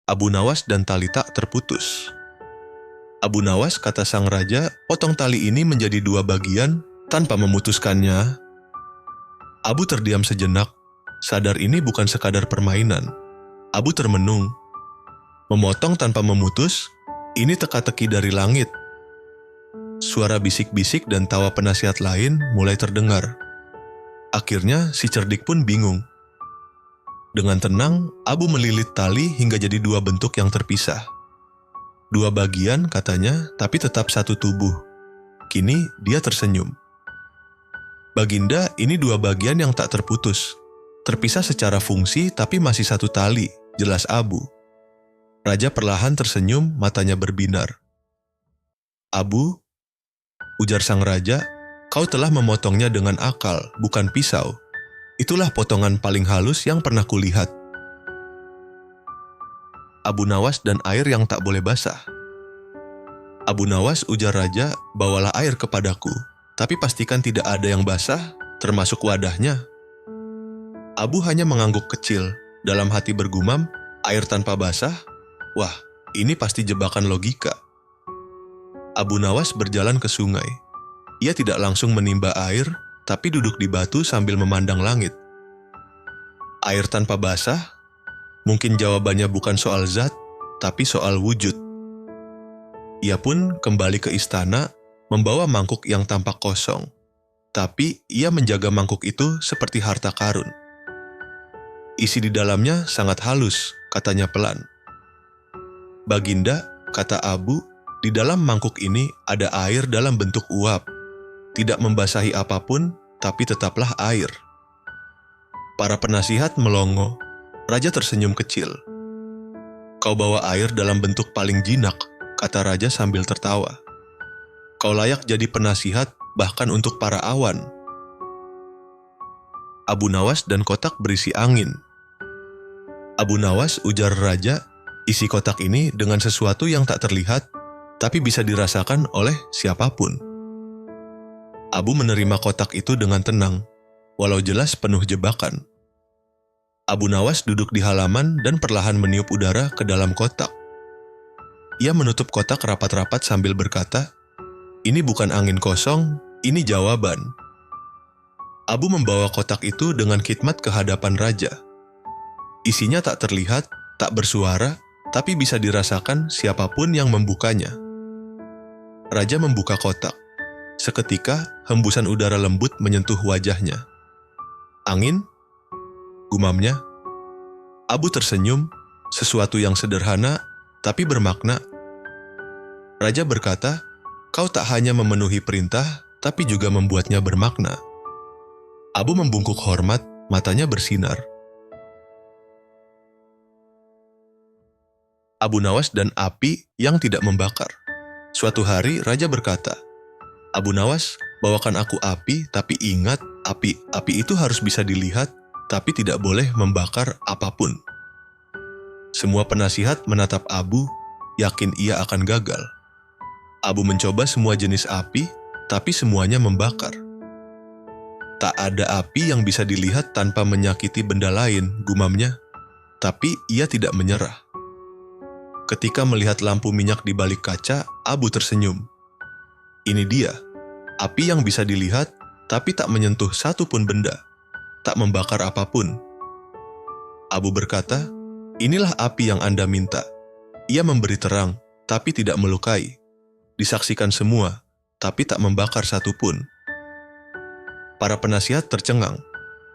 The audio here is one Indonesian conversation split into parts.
Abu Nawas dan tali tak terputus. Abu Nawas, kata sang raja, potong tali ini menjadi dua bagian tanpa memutuskannya. Abu terdiam sejenak, sadar ini bukan sekadar permainan. Abu termenung. Memotong tanpa memutus, ini teka-teki dari langit. Suara bisik-bisik dan tawa penasihat lain mulai terdengar. Akhirnya si cerdik pun bingung. Dengan tenang, Abu melilit tali hingga jadi dua bentuk yang terpisah. Dua bagian, katanya, tapi tetap satu tubuh. Kini dia tersenyum. Baginda, ini dua bagian yang tak terputus. Terpisah secara fungsi tapi masih satu tali, jelas Abu. Raja perlahan tersenyum, matanya berbinar. Abu, ujar sang raja, kau telah memotongnya dengan akal, bukan pisau. Itulah potongan paling halus yang pernah kulihat. Abu Nawas dan air yang tak boleh basah. Abu Nawas, ujar raja, bawalah air kepadaku, tapi pastikan tidak ada yang basah, termasuk wadahnya. Abu hanya mengangguk kecil, dalam hati bergumam, air tanpa basah? Wah, ini pasti jebakan logika. Abu Nawas berjalan ke sungai. Ia tidak langsung menimba air, tapi duduk di batu sambil memandang langit. Air tanpa basah? Mungkin jawabannya bukan soal zat, tapi soal wujud. Ia pun kembali ke istana, membawa mangkuk yang tampak kosong. Tapi ia menjaga mangkuk itu seperti harta karun. Isi di dalamnya sangat halus, katanya pelan. Baginda, kata Abu, di dalam mangkuk ini ada air dalam bentuk uap. Tidak membasahi apapun, tapi tetaplah air. Para penasihat melongo. Raja tersenyum kecil. Kau bawa air dalam bentuk paling jinak, kata raja sambil tertawa. Kau layak jadi penasihat bahkan untuk para awan. Abu Nawas dan kotak berisi angin. Abu Nawas, ujar raja, isi kotak ini dengan sesuatu yang tak terlihat, tapi bisa dirasakan oleh siapapun. Abu menerima kotak itu dengan tenang, walau jelas penuh jebakan. Abu Nawas duduk di halaman dan perlahan meniup udara ke dalam kotak. Ia menutup kotak rapat-rapat sambil berkata, ini bukan angin kosong, ini jawaban. Abu membawa kotak itu dengan khidmat ke hadapan raja. Isinya tak terlihat, tak bersuara, tapi bisa dirasakan siapapun yang membukanya. Raja membuka kotak. Seketika, hembusan udara lembut menyentuh wajahnya. Angin? Gumamnya. Abu tersenyum, sesuatu yang sederhana, tapi bermakna. Raja berkata, kau tak hanya memenuhi perintah, tapi juga membuatnya bermakna. Abu membungkuk hormat, matanya bersinar. Abu Nawas dan api yang tidak membakar. Suatu hari, raja berkata, Abu Nawas, bawakan aku api, tapi ingat, api itu harus bisa dilihat, tapi tidak boleh membakar apapun. Semua penasihat menatap Abu, yakin ia akan gagal. Abu mencoba semua jenis api, tapi semuanya membakar. Tak ada api yang bisa dilihat tanpa menyakiti benda lain, gumamnya. Tapi ia tidak menyerah. Ketika melihat lampu minyak di balik kaca, Abu tersenyum. Ini dia, api yang bisa dilihat, tapi tak menyentuh satu pun benda. Tak membakar apapun. Abu berkata, inilah api yang Anda minta. Ia memberi terang, tapi tidak melukai. Disaksikan semua, tapi tak membakar satupun. Para penasihat tercengang.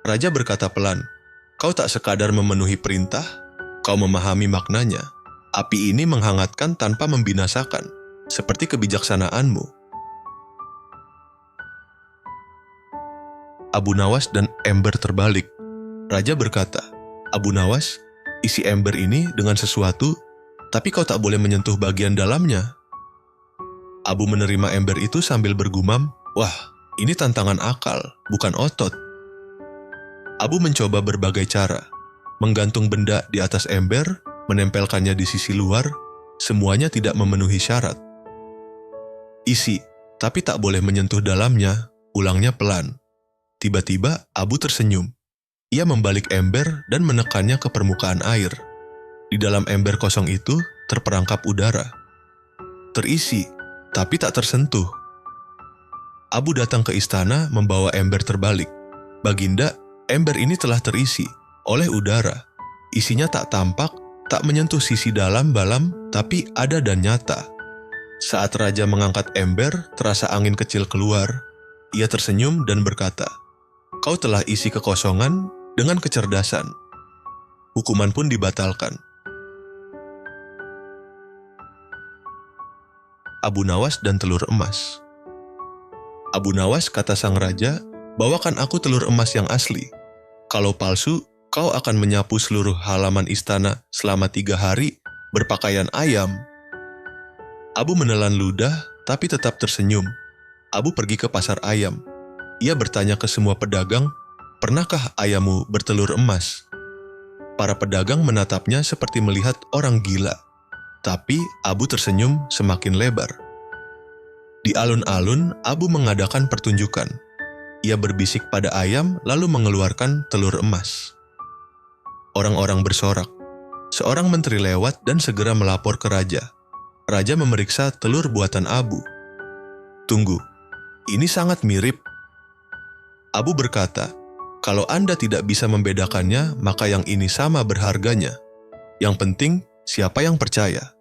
Raja berkata pelan, kau tak sekadar memenuhi perintah, kau memahami maknanya. Api ini menghangatkan tanpa membinasakan, seperti kebijaksanaanmu. Abu Nawas dan ember terbalik. Raja berkata, Abu Nawas, isi ember ini dengan sesuatu, tapi kau tak boleh menyentuh bagian dalamnya. Abu menerima ember itu sambil bergumam, wah, ini tantangan akal, bukan otot. Abu mencoba berbagai cara, menggantung benda di atas ember, menempelkannya di sisi luar, semuanya tidak memenuhi syarat. Isi, tapi tak boleh menyentuh dalamnya, ulangnya pelan. Tiba-tiba Abu tersenyum. Ia membalik ember dan menekannya ke permukaan air. Di dalam ember kosong itu terperangkap udara. Terisi, tapi tak tersentuh. Abu datang ke istana membawa ember terbalik. Baginda, ember ini telah terisi oleh udara. Isinya tak tampak, tak menyentuh sisi dalam-balam, tapi ada dan nyata. Saat raja mengangkat ember, terasa angin kecil keluar. Ia tersenyum dan berkata, "Kau telah isi kekosongan dengan kecerdasan." Hukuman pun dibatalkan. Abu Nawas dan telur emas. Abu Nawas, kata sang raja, "Bawakan aku telur emas yang asli. Kalau palsu, kau akan menyapu seluruh halaman istana selama 3 hari berpakaian ayam." Abu menelan ludah, tapi tetap tersenyum. Abu pergi ke pasar ayam. Ia bertanya ke semua pedagang, "Pernahkah ayammu bertelur emas?" Para pedagang menatapnya seperti melihat orang gila. Tapi Abu tersenyum semakin lebar. Di alun-alun, Abu mengadakan pertunjukan. Ia berbisik pada ayam lalu mengeluarkan telur emas. Orang-orang bersorak. Seorang menteri lewat dan segera melapor ke raja. Raja memeriksa telur buatan Abu. "Tunggu, ini sangat mirip." Abu berkata, "Kalau Anda tidak bisa membedakannya, maka yang ini sama berharganya. Yang penting, siapa yang percaya?"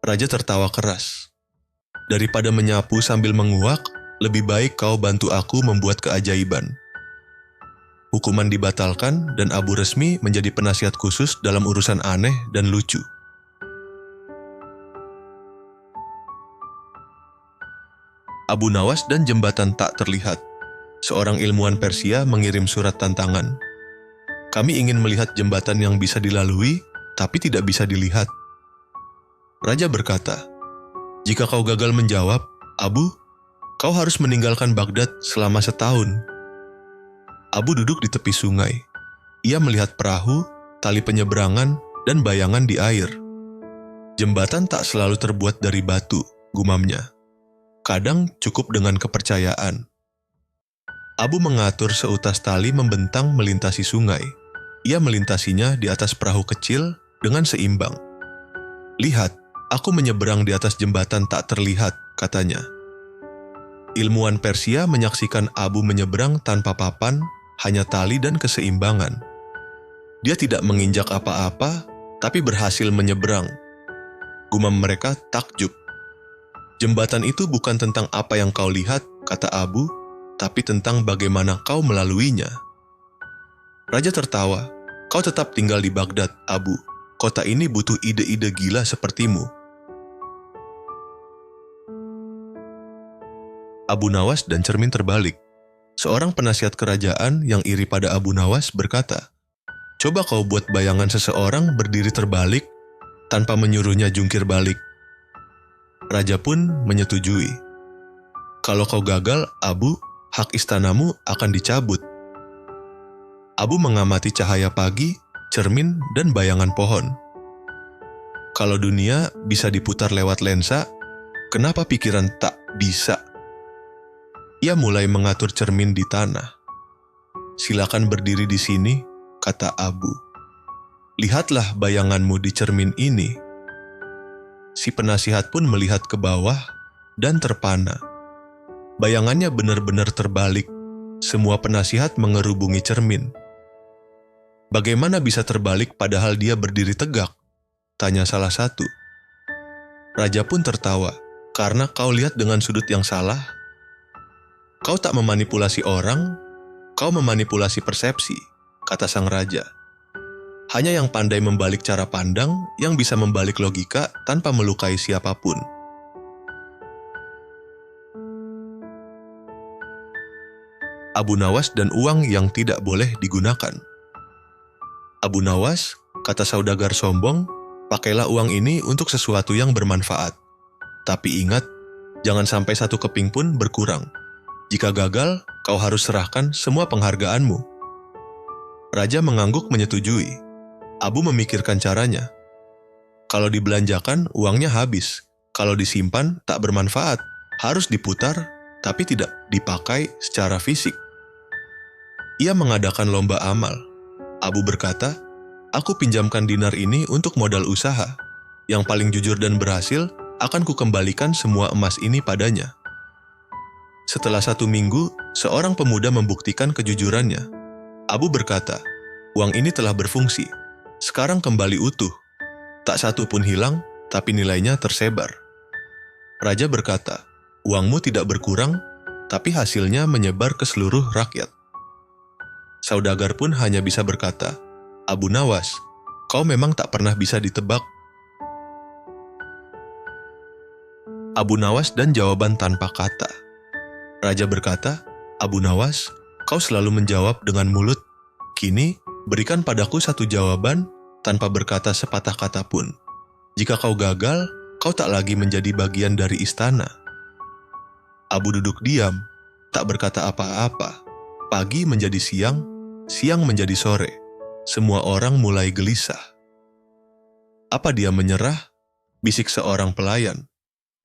Raja tertawa keras. "Daripada menyapu sambil menguak, lebih baik kau bantu aku membuat keajaiban." Hukuman dibatalkan dan Abu resmi menjadi penasihat khusus dalam urusan aneh dan lucu. Abu Nawas dan jembatan tak terlihat. Seorang ilmuwan Persia mengirim surat tantangan. "Kami ingin melihat jembatan yang bisa dilalui, tapi tidak bisa dilihat." Raja berkata, "Jika kau gagal menjawab, Abu, kau harus meninggalkan Baghdad selama 1 tahun." Abu duduk di tepi sungai. Ia melihat perahu, tali penyeberangan, dan bayangan di air. "Jembatan tak selalu terbuat dari batu," gumamnya. "Kadang cukup dengan kepercayaan." Abu mengatur seutas tali membentang melintasi sungai. Ia melintasinya di atas perahu kecil dengan seimbang. "Lihat, aku menyeberang di atas jembatan tak terlihat," katanya. Ilmuwan Persia menyaksikan Abu menyeberang tanpa papan, hanya tali dan keseimbangan. Dia tidak menginjak apa-apa, tapi berhasil menyeberang. Gumam mereka takjub. "Jembatan itu bukan tentang apa yang kau lihat," kata Abu, "tapi tentang bagaimana kau melaluinya." Raja tertawa. "Kau tetap tinggal di Baghdad, Abu. Kota ini butuh ide-ide gila sepertimu." Abu Nawas dan cermin terbalik. Seorang penasihat kerajaan yang iri pada Abu Nawas berkata, "Coba kau buat bayangan seseorang berdiri terbalik tanpa menyuruhnya jungkir balik." Raja pun menyetujui. "Kalau kau gagal, Abu, hak istanamu akan dicabut." Abu mengamati cahaya pagi, cermin, dan bayangan pohon. Kalau dunia bisa diputar lewat lensa, kenapa pikiran tak bisa? Ia mulai mengatur cermin di tanah. "Silakan berdiri di sini," kata Abu. "Lihatlah bayanganmu di cermin ini." Si penasihat pun melihat ke bawah dan terpana. Bayangannya benar-benar terbalik. Semua penasihat mengerubungi cermin. "Bagaimana bisa terbalik padahal dia berdiri tegak?" tanya salah satu. Raja pun tertawa. "Karena kau lihat dengan sudut yang salah. Kau tak memanipulasi orang, kau memanipulasi persepsi," kata sang raja. "Hanya yang pandai membalik cara pandang yang bisa membalik logika tanpa melukai siapapun." Abu Nawas dan uang yang tidak boleh digunakan. "Abu Nawas," kata saudagar sombong, "pakailah uang ini untuk sesuatu yang bermanfaat. Tapi ingat, jangan sampai 1 keping pun berkurang. Jika gagal, kau harus serahkan semua penghargaanmu." Raja mengangguk menyetujui. Abu memikirkan caranya. Kalau dibelanjakan, uangnya habis. Kalau disimpan, tak bermanfaat. Harus diputar, tapi tidak dipakai secara fisik. Ia mengadakan lomba amal. Abu berkata, Aku pinjamkan dinar ini untuk modal usaha. Yang paling jujur dan berhasil, akan kukembalikan semua emas ini padanya. Setelah 1 minggu, seorang pemuda membuktikan kejujurannya. Abu berkata, uang ini telah berfungsi. Sekarang kembali utuh. Tak satu pun hilang, tapi nilainya tersebar. Raja berkata, uangmu tidak berkurang, tapi hasilnya menyebar ke seluruh rakyat. Saudagar pun hanya bisa berkata, Abu Nawas, kau memang tak pernah bisa ditebak. Abu Nawas dan jawaban tanpa kata. Raja berkata, Abu Nawas, kau selalu menjawab dengan mulut. Kini, berikan padaku satu jawaban tanpa berkata sepatah kata pun. Jika kau gagal, kau tak lagi menjadi bagian dari istana. Abu duduk diam, tak berkata apa-apa. Pagi menjadi siang, siang menjadi sore. Semua orang mulai gelisah. Apa dia menyerah? Bisik seorang pelayan.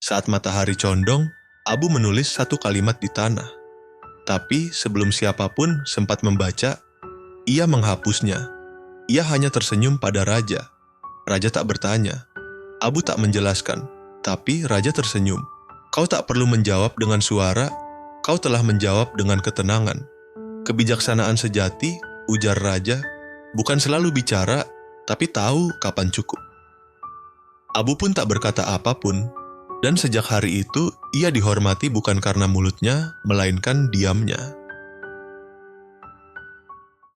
Saat matahari condong, Abu menulis satu kalimat di tanah. Tapi sebelum siapapun sempat membaca, ia menghapusnya. Ia hanya tersenyum pada raja. Raja tak bertanya. Abu tak menjelaskan, tapi raja tersenyum. Kau tak perlu menjawab dengan suara, kau telah menjawab dengan ketenangan. Kebijaksanaan sejati, ujar raja, bukan selalu bicara, tapi tahu kapan cukup. Abu pun tak berkata apapun, dan sejak hari itu ia dihormati bukan karena mulutnya, melainkan diamnya.